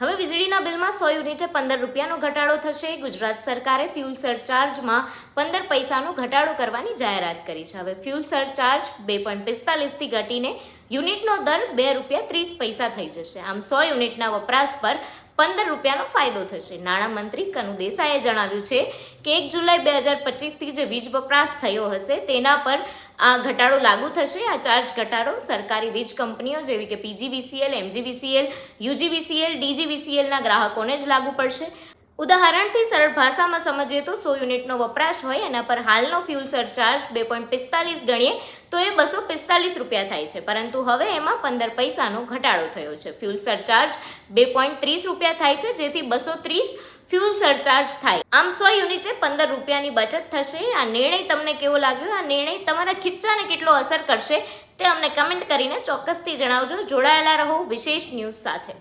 હવે વીજળીના બિલમાં 100 યુનિટે 15 રૂપિયાનો ઘટાડો થશે. ગુજરાત સરકારે ફ્યુલ સરચાર્જમાં 15 પૈસાનો ઘટાડો કરવાની જાહેરાત કરી છે. હવે ફ્યુલ સરચાર્જ 2.45થી ઘટીને યુનિટનો દર ₹2.30 થઈ જશે. આમ 100 યુનિટના વપરાશ પર 15 રૂપિયાનો ફાયદો થશે. નાણામંત્રી કનુ દેસાઈએ જણાવ્યું છે કે 1 જુલાઈ 2025થી જે વીજ વપરાશ થયો હશે તેના પર આ ઘટાડો લાગુ થશે. આ ચાર્જ ઘટાડો સરકારી વીજ કંપનીઓ જેવી કે PGVCL, MGVCL, UGVCL, DGVCLના ગ્રાહકોને જ લાગુ પડશે. ઉદાહરણથી સરળ ભાષામાં સમજીએ તો 100 યુનિટનો વપરાશ હોય એના પર હાલનો ફ્યુલ સરચાર્જ 2.45 ગણીએ તો એ ₹245 થાય છે, પરંતુ હવે એમાં 15 પૈસાનો ઘટાડો થયો છે. ફ્યુલ સરચાર્જ ₹2.30 થાય છે, જેથી 230 ફ્યુલ સરચાર્જ થાય. આમ 100 યુનિટે 15 રૂપિયાની બચત થશે. આ નિર્ણય તમને કેવો લાગ્યો? આ નિર્ણય તમારા ખીચાને કેટલો અસર કરશે તે અમને કમેન્ટ કરીને ચોક્કસથી જણાવજો. જોડાયેલા રહો વિશેષ ન્યૂઝ સાથે.